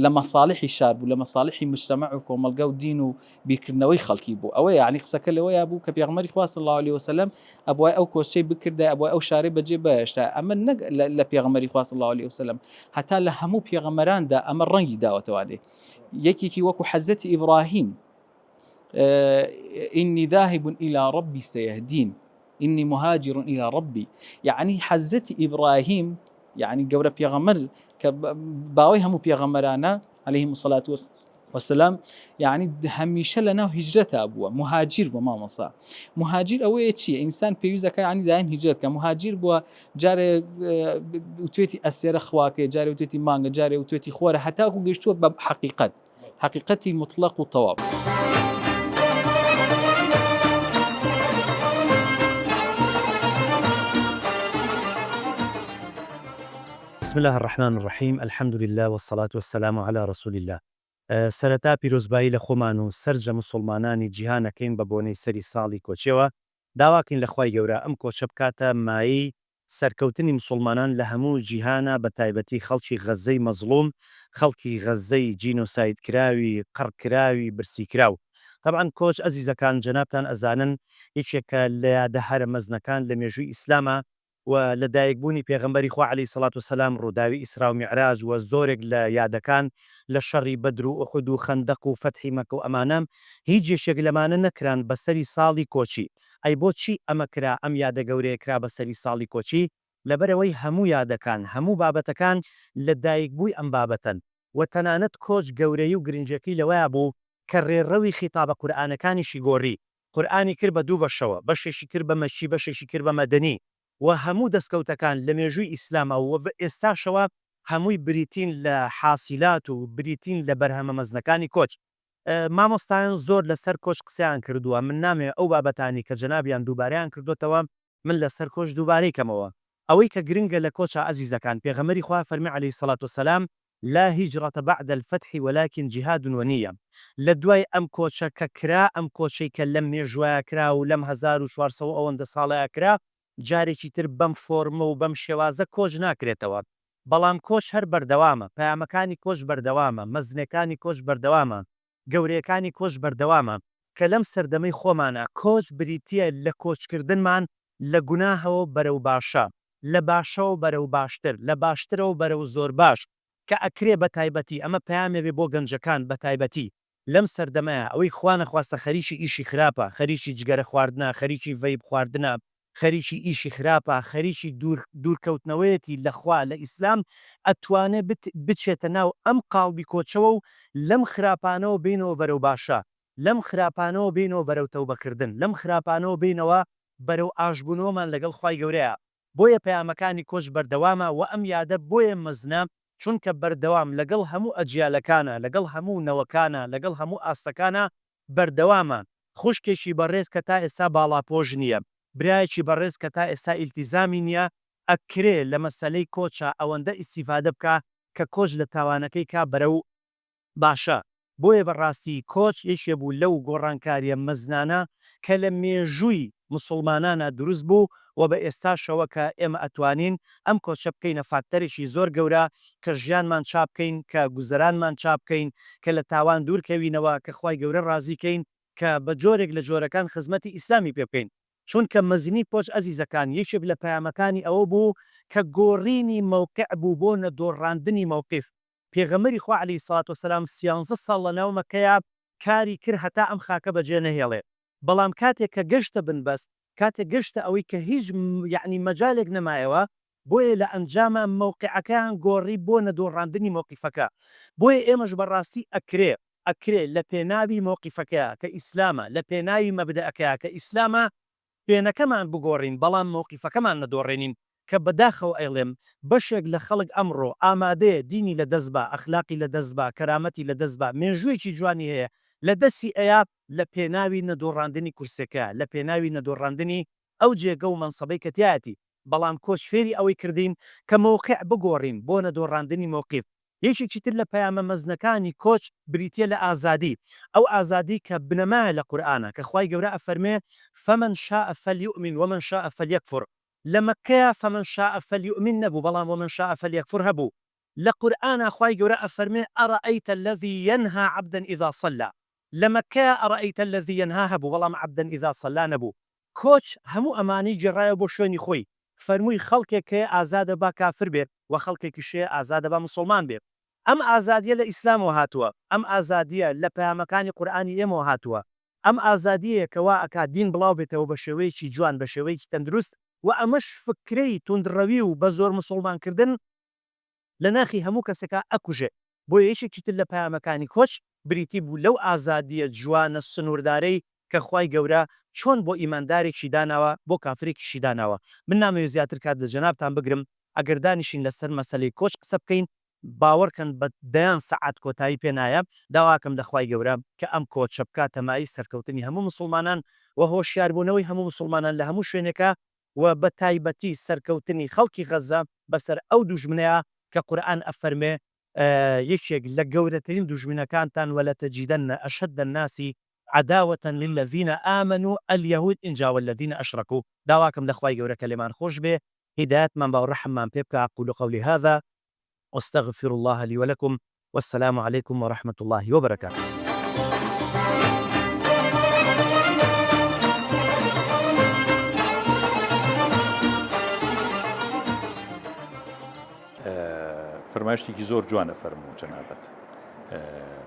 لە مەساڵحی شار بوو لە مەساڵحی مجتەمع و کۆمەلگە و دین و بیرکردنەوەی خەڵکی بوو ئەوە یعنی قسەکە لەوەیە بوو کە پێغمبەری خوا صلی الله عليه وسلم ئەبوای ئەو کۆچەی بکردە ئەبوای ئەو شارەی بەجێ بهێشتا ئەمە نەک لە پێغمبەری خوا صلی الله عليه وسلم هەتا لە هەموو پێغەمبەراندا ئەمە ڕەنگی داوەتەوە یەکێکی وەکو حەزەتی ئیبراهیم إني ذاهب إلى ربي سيهدين إني مهاجر إلى ربي يعني حزتي إبراهيم يعني جورا بيغمر باوي همو بيغمرانا عليهم الصلاة والسلام يعني هميشه لنا هجرة أبوه مهاجر بما مصا مهاجر أوه شيء إنسان بيوزك يعني دائم هجرة كمهاجر بوا جاري وتويتي أسير أخواك جاري وتويتي مانجا جاري وتويتي خوارة حتى أكو جيشتوا بحقيقة حقيقتي مطلق وطواب. بسم الله الرحمن الرحيم الحمد لله والصلاة والسلام على رسول الله. سەرەتا پیرۆزبایی لە خۆمان و سەرجە مسلمانانی جیهانەکەین بە بۆنەی سەری ساڵی کۆچیەوە داواکەین لە خوای گەورە ئەم کۆچە بکاتە مایی سەرکەوتنی مسلمانان لە هەموو جیهانە بە تایبەتی خەڵکی غەزەی مەزلوم خەڵکی غەزەی جینۆساید کراوی قڕکراوی برسیکراو. طبعاً کۆچ ئەزیزەکان جەنابتان ئەزانن یەکێکە لە یادە هەرە مەزنەکان لە مێژووی ئیسلامە و لە دایکبوونی پێغەمبەری خوا عەلەیهی سەڵات وسەلام ڕووداوی ئیسرا و میعراج و زۆرێک لە یادەکان لە شەڕی بەدر و ئوحود و خەندەق و فەتحی مەکە و ئەمانەم هیچ جێشێک لەمانە نەکران بەسەری ساڵی کۆچی. ئەی بۆچی ئەمە کرا ئەم یادە گەورەیە کرا بەسەری ساڵی کۆچی لەبەرەوەی هەموو یادەکان هەموو بابەتەکان لە دایکبووی ئەم بابەتەن و تەنانەت کۆچ گەورەی و گرنجەکەی لەوەیە بوو کە ڕێڕەوی خیتابە قورئانەکانیشی گۆڕی قورئانی کرد بە دوو بەشەوە بەشێکی کرد بە مەکی بەشێکی کرد بە مەدەنی و هەموو دەستکەوتەکان لە مێژووی ئیسلامە و بە ئێستاشەوە هەمووی بریتین لە حاسیلات و بریتین لە بەرهەمە مەزنەکانی کۆچ. مامۆستایان زۆر لەسەر کۆچ قسەیان کردووە من نامێ ئەو بابەتانی کە جەنابیان دووبارەیان کردوتەوە من لەسەر کۆچ دووبارەی کەمەوە ئەوەی کە گرنگە لە کۆچە ئەزیزەکان پێغەمبەری خوا فەرمی عەلەیهی سەڵات وسەلام لا هیجرة بعد الفتح ولكن جهاد ونية. لە دوای ئەم کۆچە کە کرا ئەم کۆچەی کە لەم مێژوایە کرا و لەم 1400 ئەوەندە ساڵەیە کرا جارێکی تر بەم فۆرمە و بەم شێوازە کۆچ ناکرێتەوە بەڵام کۆچ هەر بەردەوامە پەیامەکانی کۆچ بەردەوامە مەزنەکانی کۆچ بەردەوامە گەورەیەکانی کۆچ بەردەوامە کە لەم سەردەمەی خۆمانە کۆچ بریتیە لە کۆچکردنمان لە گوناهەوە بەرەو باشە لە باشەوە بەرەو باشتر لە باشترەوە بەرەو زۆر باش کە ئەکرێ بە تایبەتی ئەمە پەیامێ بۆ گەنجەکان بە تایبەتی لەم سەردەمەیە ئەوەی خوا نەخواستە خەریکی ئیشی خراپە خەریکی جگەرە خواردنە خەریکی ڤەیب خواردنە خەریکی ئیشی خراپە خەریکی دوورکەوتنەوەیەتی لەخوا لە ئیسلام ئەتوانێت بچێتە ناو ئەم قاڵبی کۆچەوە و لەم خراپانەوە بینەوە بەرەو باشە لەم خراپانەوە بینەوە بەرەو تەوبەکردن لەم خراپانەوە بینەوە بەرەو ئاشبوونەوەمان لەگەڵ خوای گەورەیە بۆیە پەیامەکانی کۆچ بەردەوامە و ئەم یادە بۆیە مەزنە چونکە بەردەوام لەگەڵ هەموو ئەجیالەکانە لەگەڵ هەموو نەوەکانە لەگەڵ هەموو ئاستەکانە بەردەوامە خوشکێکی بەڕێز کە تا ئێستا باڵاپۆژ نییە برایەکی بەڕێز کە تا ئێستا ئیلتیزامی نییە ئەکرێ لە مەسەلەی کۆچە ئەوەندە ئیسیفادە بکە کە کۆچ لە تاوانەکەی کا بەرەو باشە بۆیە بەڕاستی کۆچ یەکێ بوو لەو گۆڕانکاریە مەزنانە کە لە مێژووی مسلمانانە دروست بوو و بە ئێستاشەوە کە ئێمە ئەتوانین ئەم کۆچە بکەینە فاکتەرێکی زۆر گەورە کە ژیانمان چاپ بکەین کە گوزەرانمان چاپ بکەین کە لە تاوان دوورکەوینەوە کە خوای گەورە ڕازیکەین کە بە جۆرێک لە جۆرەکان خزمەتی ئیسلامی پێ بکەین چونکە مەزنی پۆچ ئەزیزەکان یەکێک لە پەیامەکانی ئەوە بوو کە گۆڕینی موقع بوو بۆ نەدۆڕاندنی مووقف پێغەمبەری خوا عەلەیهی سەڵات وسەلام 13 ساڵ لەناو مەکەیە کاری کرد هەتا ئەم خاکە بەجێ نەهێڵێ بەڵام کاتێک کە گەشتە بنبەست کاتێک گەشتە ئەوەی کە هیچ یعنی مەجالێک نەمایەوە بۆیە لە ئەنجامە مووقعەکان گۆڕی بۆ نەدۆڕاندنی مووقیفەکە بۆیە ئێمەش بەڕاستی ئەکرێ لە پێناوی مووقیفەکە کە ئیسلامە لە پێناوی مەبدەئەکەیە کە ئیسلامە پێنەکەمان بگۆڕین بەڵام مووقیفەکەمان نەدۆڕێنین کە بەداخەوە ئەیڵێم بەشێک لە خەڵک ئەمڕۆ ئامادەیە دینی لە دەست بە ئەخلاقی لە دەست بە کەرامەتی لە دەست بە مێژوویەکی جوانی هەیە لە دەستی ئەیە لە پێناوی نەدۆڕاندنی کورسەکە لە پێناوی نەدۆڕاندنی ئەو جێگە و منسەبەی کە تایەتی بەڵام کۆچ فێری ئەوەی کردین کە مووقع بگۆڕین بۆ نەدۆڕاندنی مووقیف یەکێکی تر لە پەیامە مەزنەکانی کۆچ بریتە لە ئازادی ئەو ئازادی کە بنەمایە لە قورئانە کە خوای گەورە ئەفەرمێ فەمەن شاء فەلیؤمن ومن شاء فەلیەکفر لە مەکەیە فەمەن شاء فەلیؤمن نەبوو بەڵام ومن شاء فەلیەکفر هەبوو لە قورئانە خوای گەورە ئەفەرمێ ئەرەئەیتە الذی ينهى عبدا إذا صلى لە مەکەیە ئەرەئەیتە الذی ينهى هەبوو بەڵام عبدا إذا صلى نەبوو کۆچ هەموو ئەمانەی جێڕایە بۆ شوێنی خۆی فەرمووی خەڵکێک هەیە ئازادە با کافر بێت و خەڵکێکیشەیە ئازادە با مسلمان بێت ئەم ئازادیە لە ئیسلامەوە هاتووە ئەم ئازادیە لە پەیامەکانی قورئانی ئێمەوە هاتووە ئەم ئازادیە کەوا ئەکا دین بڵاو بێتەوە بە شێوەیەکی جوان بە شێوەیەکی تەندروست و ئەمەش فکرەی توندڕەوی و بە زۆر مسلمانکردن لە ناخی هەموو کەسێکە ئەکوژێ بۆ یەکێکی تر لە پەیامەکانی کۆچ بریتی بوو لەو ئازادیە جوانە سنووردارەی کە خوای گەورە چۆن بۆ ئیماندارێکی داناوە بۆ کافرێکیشی داناوە من نامەوێت زیاتر کات لە جەنابتان بگرم ئەگەر دانیشین لەسەر مەسەلەی کۆچ قسە بکەین باوەڕکەن بە دەیان سەعات کۆتایی پێ نایە داواکەم دەخوای گەورە کە ئەم کۆچە بکاتەمایی سەرکەوتنی هەموو مسلمانان و هۆشیاربوونەوەی هەموو مسلمانان لە هەموو شوێنێکە و بە تایبەتی سەرکەوتنی خەڵکی غەزە بەسەر ئەو دوژمنەیە کە قورئان ئەفەرمێ یەکێک لە گەورەترین دوژمنەکانتان وەلەتەجیدەنە ئەشەدە الناس عداوة للذين آمنوا اليهود إن جاء والذين أشركوا داواكم لخواي جورا كلمان خوش به هدايات من باو رحم من بيبكى أقول قولي هذا واستغفر الله لي ولكم والسلام عليكم ورحمة الله وبركاته. فەرمایشتێکی زۆر جوانە فەرموو جەنابەت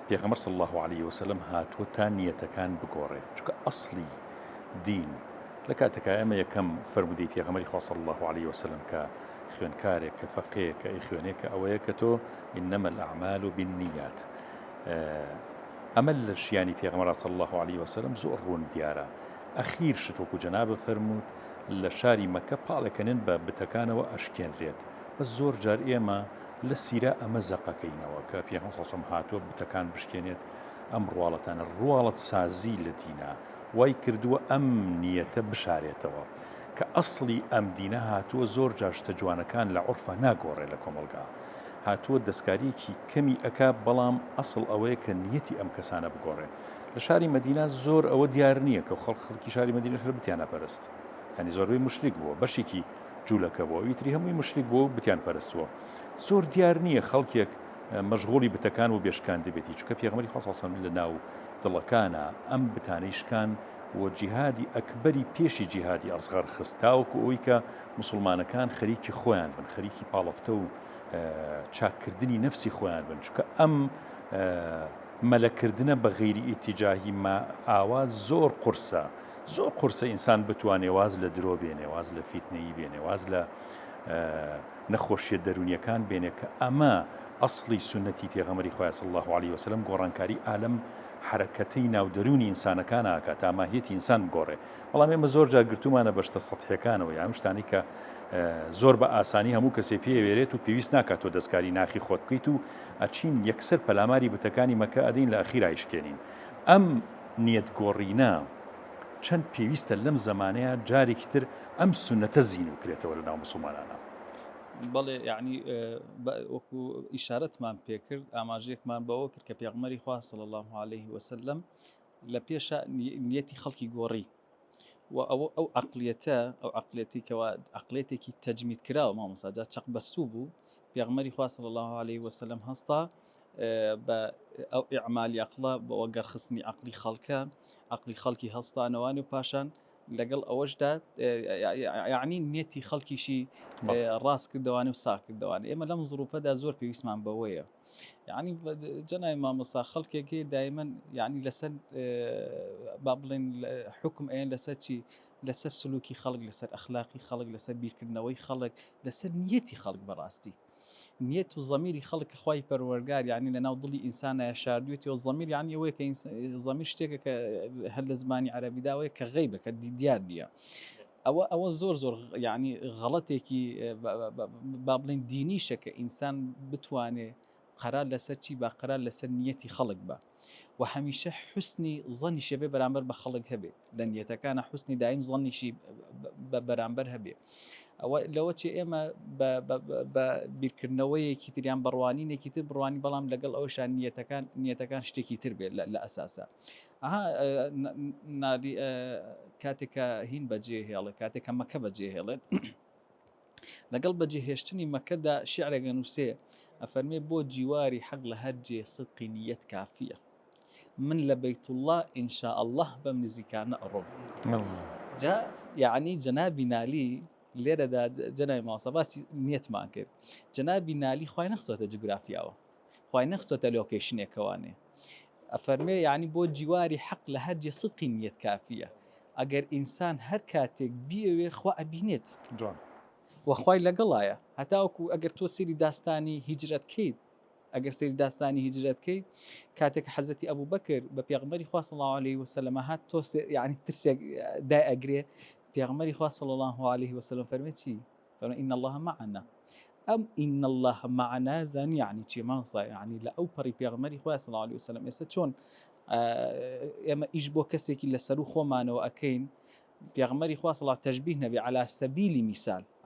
پێغەمبەر صلی الله عليه وسلم هاتووە تا نیەتەکان بگۆڕێ چونکە ئەسڵی دین لە کاتێکە ئێمە یەکەم فەرمودەی پێغەمبەری خوا صلی الله عليه وسلم کە خوێنکارێک کە فەقێک کە خوێنێکە ئەوەیە کە تۆ إنما الأعمال بالنيات ئەمە لە ژیانی پێغەمبەر صلی الله عليه وسلم زۆر ڕوون دیارە ئەخیر شتوەکو جەنابە فەرموود لە شاری مەکە پاڵێکەنن بە بتەکانەوە ئەشکێنرێت بە زۆر جار ئێمە لە سیرە ئەمە زەقەکەینەوە کە پێغەمبەر صلی الله هاتووە بتەکان بشکێنێت ئەم ڕواڵەتانە ڕواڵەت سازی لە دینە وای کردووە ئەم نیەتە بشارێتەوە کە ئەسڵی ئەم دینە هاتووە زۆر جار شتە جوانەکان لە عورفە ناگۆڕێ لە کۆمەلگا هاتووە دەستکاریەکی کەمی ئەکا بەڵام ئەسڵ ئەوەیە کە نیەتی ئەم کەسانە بگۆڕێ لە شاری مەدینە زۆر ئەوە دیار نییە کە خەڵکی شاری مەدینە هەر بتیانە پەرست ینی زۆربەی مشریک بووە بەشێکی جوولەکە بۆ ئیتری هەمووی مشریک بۆ بتیان پەرستووە زۆر دیار نییە خەڵکێک مەشغوڵی بتەکان و بێشکان دەبێتی چونکە پێغەمبەری خوا صلی الله علیه و سلم لە ناو دڵەکانە ئەم بتانەی شکان و جیهادی ئەکبەری پێشی جیهادی ئەسغەر خست تاوەکو ئەوەی کە مسلمانەکان خەریکی خۆیان بن خەریکی پاڵەفتە و چاکردنی نەفسی خۆیان بن چونکە ئەم مەلەکردنە بە غەیری ئیتیجاهی ما ئاوا زۆر قورسە ئینسان بتوانێ واز لە درۆ بێنێ واز لە فیتنەیی بێنێ واز لە نەخۆشیە دەرونیەکان بێنێ کە ئەمە ئەسڵی سنەتی پێغەمبەری خوا صلی الله عليه وسلم گۆڕانکاری عالم حرەکەتەی ناودەرونی ئینسانەکان ئاکات تا ماهیەتی ئینسان بگۆڕێ بەڵام ئێمە زۆر جار گرتومانە بە شتە سەطحیەکانەوە یان شتانی کە زۆر بە ئاسانی هەموو کەسێ پێوێرێت و پێویست ناکاتەوە دەستکاری ناخی خۆت بکەیت و ئەچین یەکسەر پەلاماری بتەکانی مەکە ئەدەین لە ئەخیرا یشکێنین ئەم نیەت گۆڕینە چەند پێویستە لەم زەمانەیە جارێکی تر ئەم سونەتە زین بکرێتەوە لەناو مسلمانانە بەڵێ یعنی وەکو ئیشارەتمان پێکرد ئاماژەیەکمان بەوە کرد کە پێغەمبەری خوا صلی الله عليه وسلم لە پێشە نیەتی خەڵکی گۆڕی و ئەو عەقلیەتی کەوا عەقلیەتێکی تەجمید کراوە مامۆستا چەق بەستوو بوو پێغەمبەری خوا صلی الله عليه وسلم هەستا بە ئەو ئیعمالی عەقڵە بە وەگەرخستنی عەقلی خەڵکی هەستانەوانی و پاشان لەگەڵ ئەوەشدا یعنی نێتی خەڵکیشی ڕاست کردوانێ و ساک کردوانێ ئێمە لەم زروفەدا زۆر پێویستمان بەوەیە یعنی جەنای مامۆستا خەڵکێکی دایمەن یعنی لەسەر با بڵێن حکم ئەیەن لەسەر چی لەسەر سلوکی خەڵک لەسەر ئەخلاقی خەڵک لەسەر بیرکردنەوەی خەڵک لەسەر نیەتی خەڵک بەڕاستی نیەت و زەمیری خەڵک خوای پەروەردگار یعنی لەناو دڵی ئینسانە شاردوێتی و زەمیر یعنی ئەوەیە کە زەمیر شتێکە کە هەر لە زمانی عەرەبیداوەیە کە غەیبە کە دیار نییە ئەوە زۆر یعنی غەڵەتێکی با بڵێن دینیشە کە ئینسان بتوانێ قەرار لەسەر چی با قەرار لەسەر نیەتی خەڵک بە و هەمیشە حوسنی زەنی شەوێ بەرامبەر بە خەڵک هەبێت لە نیەتەکانە حوسنی دایم زەنیشی بەرامبەر هەبێت ئەوە لەوە چێ ئێمە بە بیرکردنەوەیەکی تریان بڕوانینێکی تر بڕوانی بەڵام لەگەڵ ئەوشان نیەتەکان شتێکی تر بێت لە ئەساسە کاتێکە هین بەجێ هێڵێت کاتێکە مەکە بەجێ هێڵێت لەگەڵ بەجێهێشتنی مەکەدا شیعرێک نووسێ ئەفەرمێ بۆ جیواری حەق لە هەرجێ سدقی نیەت کافیە من لە بەیت الله ئینشاء الله بەم نزیکانە ئەڕۆم جا یعنی جەنابی نالی لێرەدا جەنابی ماسە باسی نیەتمان کرد جەنابی نالی خوای نەخسۆتە جوگرافیاوە خوای نەخسۆتە لۆکیشنێکەوانێ ئەفەرمێ یعنی بۆ جیواری حەق لە هەرجێ سدقی نیەت کافیە ئەگەر ئینسان هەر کاتێک بیەوێ خوا ئەبینێت وەخوای لەگەڵایە هەتاوەکو ئەگەر تۆ سری داستانی هیجرەت کەیت ئەگەر سری داستانی هیجرەت کەیت کاتێک حەزەتی ئەبوو بەکر بە پێغمبەری خوا صلی الله عليه وسلم هات تۆ یعنی ترسێک دای ئەگرێ پێغمبەری خوا صلی الله عليه وسلم فەرمێ چی فەرمێ إن الله معنا ئەم إن الله معنا زانی یعنی چی مانسا یعنی لە ئەو پەڕی پێغمبەری خوا صلی الله عليه وسلم ئێستا چۆن ئێمە ئیش بۆ کەسێکی لەسەر و خۆمانەوە ئەکەین پێغمبەری خوا صلی الله تەشبیه نەبێ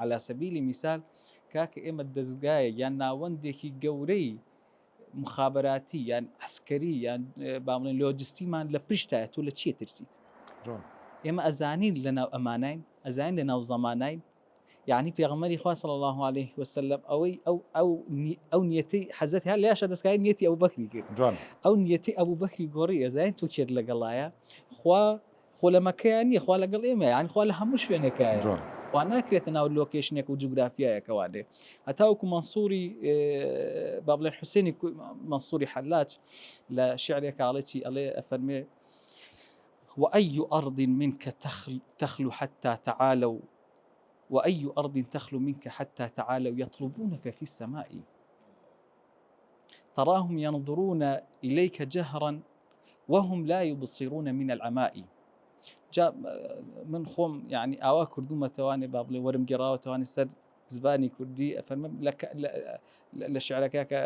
على سبیلی میسال کاکە ئێمە دەستگایە یان ناوەندێکی گەورەی مخابراتی یان عسکەری یان باڵێن لۆجستیمان لە پشتایە تۆ لە چیە ترسیت ئێمە ئەزانین لەناو ئەمانین ئەزانین لەناو زەمانین یعنی پێغمبەری خوا صلی الله عليه وسلم ئەو نیەتەی حەزەت هەیە لاشە دەستگای نیەتی ئەبوو بەکری کرد ئەو نیەتی ئەبوو بەکری گۆڕی ئەزانین تۆ کێت لەگەڵایە خۆ لە مەکەیان نییە خوا لەگەڵ ئێمە یعنی خوا لە هەموو شوێنێکایە وا ناکرێتە ناو لۆکیشنێک و جوگرافیایەکەوا دێ هەتاوەکو منسووری با بڵێن حوسێنی منسووری حەلاج لە شیعرێک ئاڵێکی ئەڵێ ئەفەرمێ وأي أرض منك تخلو حتى تعالوا وأي أرض تخلو منك حتى تعالوا يطلبونك في السماء تراهم ينظرون إليك جهرا وهم لا يبصرون من العماء جا من خۆم يعني ئاوا کردومەتەوانێ با بڵێ وەرم گێڕاوەتەوانی سەر زبانی کوردی ئەفەرمێ لە شعرەکە کە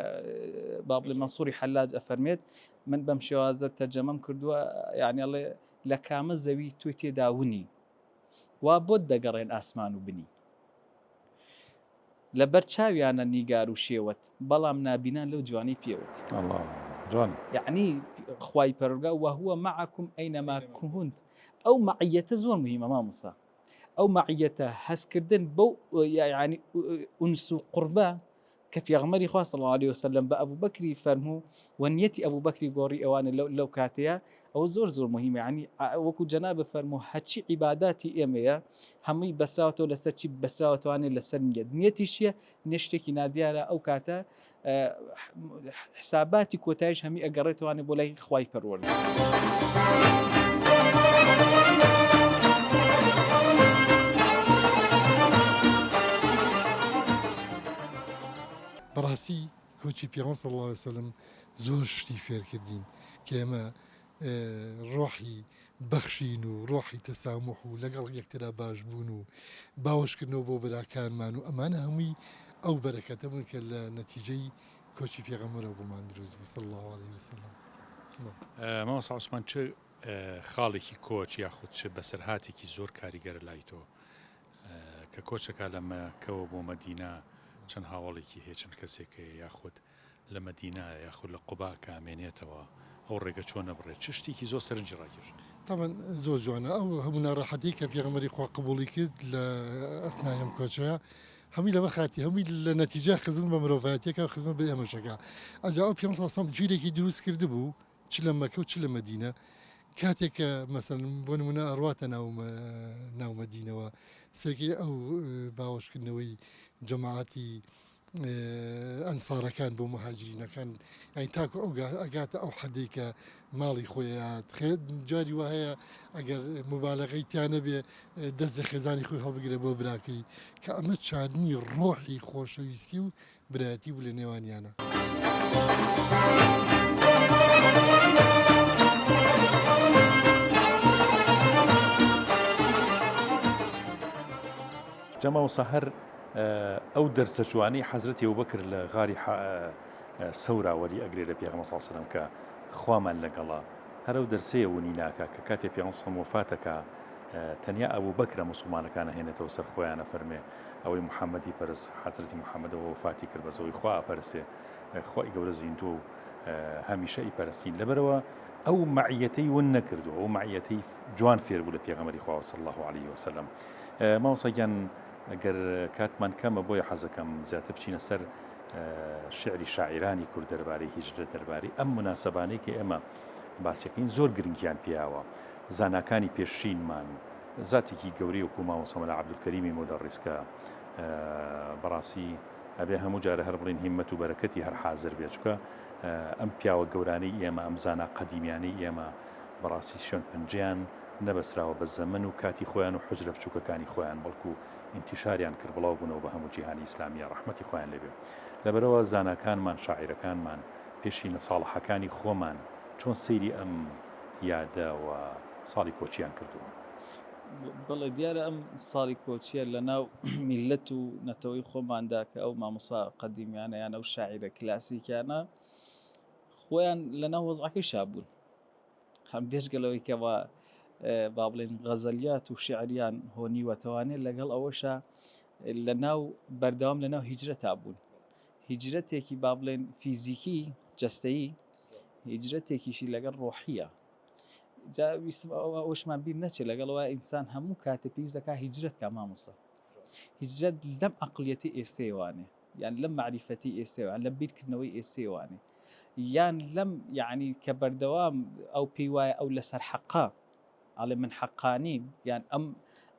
با بڵێ منسووری حەلاج ئەفەرمێت من بەم شێوازە تەرجەمەم کردووە یعنی ئەڵێ لە کامە زەوی توی تێداونی وا بۆت دەگەڕێن ئاسمان و بنی لەبەر چاویانە نیگار و شێوت بەڵام نابینان لەو جوانی پێوت یعنی خوای پەروەردگار وهو معكم أينما كنت ئەو مەعیەتە زۆر مهمە مامۆستا ئەو مەعیەتە هەستکردن بەو یعنی ئونس و قوربە کە پێغمبەری خوا صلی الله عليه وسلم بە ئەبوو بەکری فەرموو و نیەتی ئەبوو بەکری گۆڕی ئەوانە لەو کاتەیە ئەوە زۆر مهمە یعنی وەکو جەنابە فەرموو هەرچی عیباداتی ئێمەیە هەمووی بەسراوەتەوە لەسەر چی بەسراوەتوانێت لەسەر نیەتیشیە نیشتێکی نادیارە ئەو کاتە حساباتی کۆتاییش هەمی ئەگەڕێتوانێت بۆ لای خوای پەروەردگار بەڕاستی کۆچی پێغەمبەر صلی الله عليه وسلم زۆر شتی فێرکردین کە ئێمە ڕۆحی بەخشین و ڕۆحی تەسامح و لەگەڵ یەکترا باش بوون و باوەشکردنەوە بۆ براکانمان و ئەمانە هەمووی ئەو بەرەکەتە بوون کە لە نەتیجەی کۆچی پێغەمبەرەوە بۆمان دروست بوو صلی الله عليه وسلم. مامۆستا عوسمان چ خاڵێکی کۆچ یاخود چ بەسەرهاتێکی زۆر کاریگەرە لای تۆ کە کۆچەکە لە مەکەوە بۆ مەدینە چەند هاوڵێکی هەیە چەند کەسێکە یاخود لە مەدینە یاخود لە قوبا کامێنێتەوە ئەو ڕێگە چۆنە بڕێت چ شتێکی زۆر سەرنجی ڕاکێشن طبعا زۆر جوانە ئەو هەموو ناڕەحەتی کە پێغەمبەری خوا قبوڵی کرد لە ئەسنای ئەم کۆچەیە هەمووی لەبەر خاتی هەمووی لە نەتیجە خزم بە مرۆڤایەتیەکە خزمە بە ئێمەشەکە ئەجا ئەو پێم سەڵسەم گیرێکی دروست کرده بوو چ لە مەکە و چ لە مەدینە کاتێککە مەسەن بۆ نمونە ئەڕواتە ناو مەدینەوە سێکی ئەو باوەشکردنەوەی جەماعەتی ئەنسارەکان بۆ مهاجرینەکان ئەی تاکو ئەو ئەگاتە ئەو حەدەی کە ماڵی خۆیات جاری وهەیە ئەگەر مبالەغەی تیانە بێ دەست لە خێزانی خۆی هەڵبگرێ بۆ براکەی کە ئەمە چاندنی ڕۆحی خۆشەویستی و برایەتی بوو لە نێوانیانە. جەماوەسا هەر ئەو دەرسە جوانەی حەزرەتی ئەبوبەکر لە غاری سەورا وەری ئەگرێ لە پێغەمبەر صلی الله علیه و سلم کە خوامان لەگەڵا هەر ئەو دەرسەیە ونی ناکە کە کاتێ پێغەمبەر صلی الله علیه و سلم وفاتەکە تەنیا ئەبوبەکرە موسڵمانەکانە هێنێتەوە سەر خۆیانە فەرمێ ئەوەی محەممەدی پەرست حەزرەتی محەممەدەوە وفاتی کرد بەزەوەی خوا پەرستێ خۆی گەورە زیندوو هەمیشە ئیپەرستین لەبەرەوە ئەو مەعیەتەی ون نەکردو ئەو مەعیەتەی جوان فێر بوو لە پێغەمبەری خوا صلی الله علیه و سلم ماوەسەگیان ئەگەر کاتمان کەمە بۆیە حەزەکەم زیاتر بچینە سەر شعری شاعرانی کورد دەربارەی هیجرەت دەربارەی ئەم مناسەبانەی کە ئێمە باسیەکەین زۆر گرنگیان پیاوە زاناکانی پێشینمان زاتێکی گەورەی وەکو مامۆستا مەلا عەبدولکەریمی مۆدەڕیسکە بەڕاستی ئەبێ هەموو جارە هەر بڵین هیممەت و بەرەکەتی هەر حازر بێت چکە ئەم پیاوە گەورانەی ئێمە ئەم زانا قەدیمیانەی ئێمە بەڕاستی شوێن پەنجیان نەبەسراوە بە زەمن و کاتی خۆیان و حجرە بچووکەکانی خۆیان بەڵکو ئینتیشاریان کرد بڵاو بوونەوە بە هەموو جیهانی ئیسلامیە ڕەحمەتی خۆیان لێبێ لەبەرەوە زاناکانمان شاعیرەکانمان پێشینە ساڵحەکانی خۆمان چۆن سەیری ئەم یادەوە ساڵی کۆچیان کردووە بەڵێ دیارە ئەم ساڵی کۆچیە لە ناو میلەت و نەتەوەی خۆماندا کە ئەو مامۆستا قەدیمیانە یان ئەو شاعیرە کلاسیکیانە خۆیان لە ناو وەزعەکەی شابوون هەم بێژگەلەوەی کەەوە با بڵێن غەزەلیات و شعریان هۆنیوەتەوانێت لەگەڵ ئەوەشە لە ناو بەردەوام لە ناو هیجرەتا بوون هیجرەتێکی با بڵێن فیزیکی جەستەیی هیجرەتێکیشی لەگەڵ ڕۆحیە ئەوشمان بیر نەچێت لەگەڵەوە ئینسان هەموو کاتە پێویست دەکا هیجرەت کا مامۆستا هیجرەت لەم عەقڵیەتی ئێستەیەوانێ یان لەم معریفەتی ئێستەوە لەم بیرکردنەوەی ئێستەیەوانێ یان لەم یعنی کە بەردەوام ئەو پێی وایە ئەو لەسەر حەقا ئەڵێ من حەقانیم یان ئەم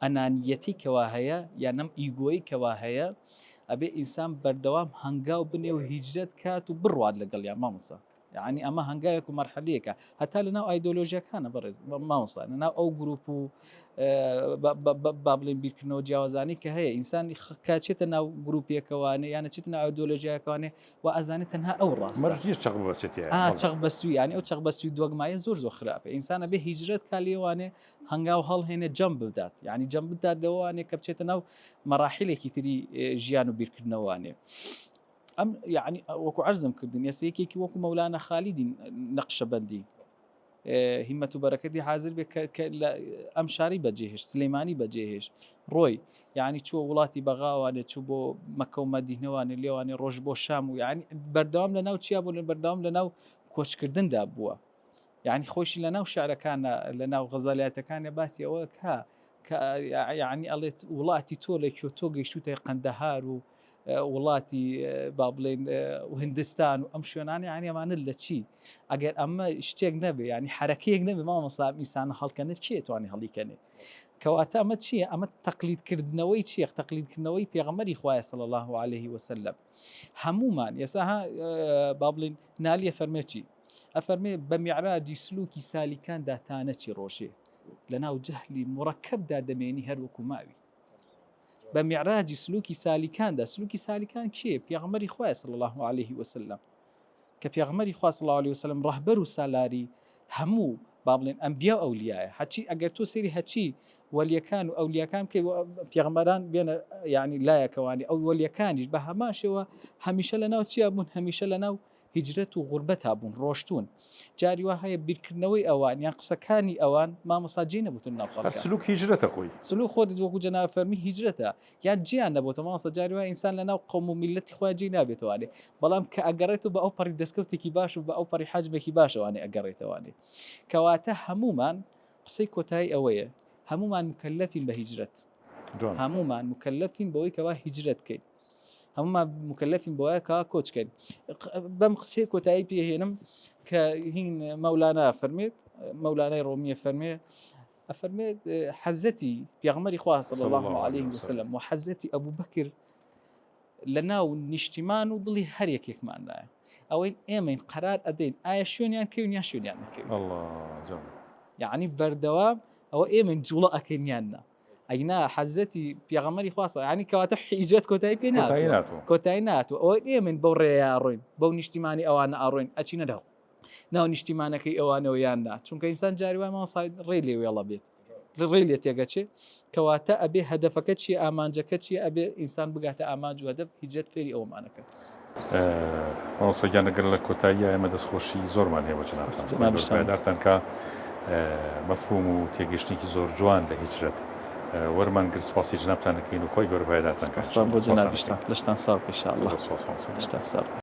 ئەنانیەتی کەوا هەیە یان ئەم ئیگۆیی کەوا هەیە ئەبێ ئینسان بەردەوام هەنگاو بنێ و هیجرەت کات و بڕوات لەگەڵ یان مامۆستا یعنی ئەمە هەنگایەک و مەرحەلەیەکە هەتا لەناو ئایدۆلۆژیەکانە بەڕێز مامۆستا لەناو ئەو گروپ و با بڵێن بیرکردنەوە جیاوازانی کە هەیە ئینسانی کاچێتە ناو گروپێکەوانێ یانە چێتە ناو ئایدۆلۆژیەکەوانێ و ئەزانێت تەنها ئەو ڕاستە چەق بەسووی یانی ئەو چەق بەسووی دۆگمایە زۆر خراپە ئینسانە بێ هیجرەت کا لێوانێ هەنگاو هەڵهێنێ جەم بدات یعنی جەم بدات لەوانێ کە بچێتە ناو مەراحلێکی تری ژیان و بیرکردنەوەوانێ ئەم یعنی وەکو عەرزم کردن یەسەیەکێکی وەکو مەولانە خالیدی نەقشەبەندی هیممەت و بەرەکەتی حازر بێ ئەم شاری بەجێهێشت سلەیمانی بەجێهێشت ڕۆی یعنی چووە وڵاتی بەغاوانێت چوو بۆ مەکە و مەدینەوانێ لێوانێ ڕۆژ بۆ شام و یعنی بەردەوام لە ناو چیا بوو بەردەوام لە ناو کۆچکردندا بووە یعنی خۆشی لە ناو شعرەکانە لە ناو غەزالیاتەکانە باسی ئەوە کە یعنی ئەڵێت وڵاتی تۆ لە کۆتۆ گەیشتوتە قەندەهار و وڵاتی با بڵێن هندستان و ئەم شوێنانی یعنی ئەمانە لە چی ئەگەر ئەمە شتێک نەبێ ینی حرەکەیەک نەبێ مامۆستا میسانە هەڵکەنێت چی توانێ هەڵیکەنێ کەواتە ئەمە چییە ئەمە تەقلیدکردنەوەی چیە تەقلیدکردنەوەی پێغەمبەری خوایە صلی الله عليه وسلم هەمومان ئێستا با بڵێن نالیە فەرمێ چی ئەفەرمێ بە میعراجی سلوکی سالیکاندا تانە چی ڕۆژێ لە ناو جەهلی مڕەکەبدا دەمێنی هەر وەکو ماوی بە میعراجی سلوکی سالیکاندا سلوکی سالیکان کێ پێغەمبەری خوایە صلی الله عليه وسلم کە پێغەمبەری خوا صلی الله عليه وسلم ڕەهبەر و سالاری هەموو با بڵێن ئەنبیا و ئەولیایە هەچی ئەگەر تۆ سەیری هەچی وەلیەکان و ئەولیاکان کە پێغەمبەران بێنە یعنی لایەکەوانی ئەو وەلیەکانیش بە هەماشەوە هەمیشە لەناو چیا بوون هەمیشە لەناو هیجرەت و غوربەت بوون ڕۆشتون جاری وا هەیە بیرکردنەوەی ئەوان یان قسەکانی ئەوان مامۆستا جێ نەبوتن ناو خەڵکان سلوک هیجرەتە خۆی سلوک خۆت وەکو جەناب فەرمی هیجرەتە یان جیان نەبوتە مامۆستا جاری وا ئینسان لەناو قەوم و میلەتی خۆی جێ نابێتەوانێ بەڵام کە ئەگەڕێتەوە بە ئەو پەڕی دەستکەوتێکی باش و بە ئەو پەڕی حەجمێکی باشەوانێ ئەگەڕێتەوانێ کەواتە هەمومان قسەی کۆتایی ئەوەیە هەمومان مکەلەفین بە هیجرەت هەمومان مکەلەفین بەوەی کەوا هیجرەت بکەین هەمومان مکەلەفین بەوەیە کەوا کۆچکەین بەم قسەی کۆتایی پێهێنم کە هین مەولانە فەرمێت مەولانای ڕۆمیە ئەفەرمێت حەزەتی پێغەمبەری خوا صلی الله عليه وسلم و حەزەتی ئەبوو بەکر لە ناو نیشتیمان و دڵی هەر یەکێکماندایە ئەوەی ئێمەین قەرار ئەدەین ئایا شوێنیان کەوین یا شوێنیان نەکەوین یعنی بەردەوام ئەوە ئێمە جوڵە ئەکەین یاننا ئەینا حەزەتی پێغەمبەری خوا ینی کەواتە هیجرەت کۆتایی پێ کۆتایی ناتوە ئەوە ئێمن بەو ڕێیە ئاڕۆین بەو نیشتیمانی ئەوانە ئاڕۆین ئەچینە دەڵ ناو نیشتیمانەکەی ئەوانەوە یاننا چونکە ئینسان جاری وای مامۆستا ڕێ لێوێڵە بێت ڕێ لێ تێگەچێ کەواتە ئەبێ هەدەفەکە چیە ئامانجەکە چیە ئەبێ ئینسان بگاتە ئامانج و هەدەف هیجرەت فێری ئەومانەکە مامۆستا گەر لە کۆتاییە ئێمە دەستخۆشی زۆرمان هەیە بە جەنابتان کە مەفهوم و تێگەشتێکی زۆر جوان لە هیجرەت وەرمان گر سپاسی جنابتان دەکەین و خۆی گەورە بایداتان بۆ جەنابیشتان لەشتان ساڵ ئینشاءالله لەشتان ساڵ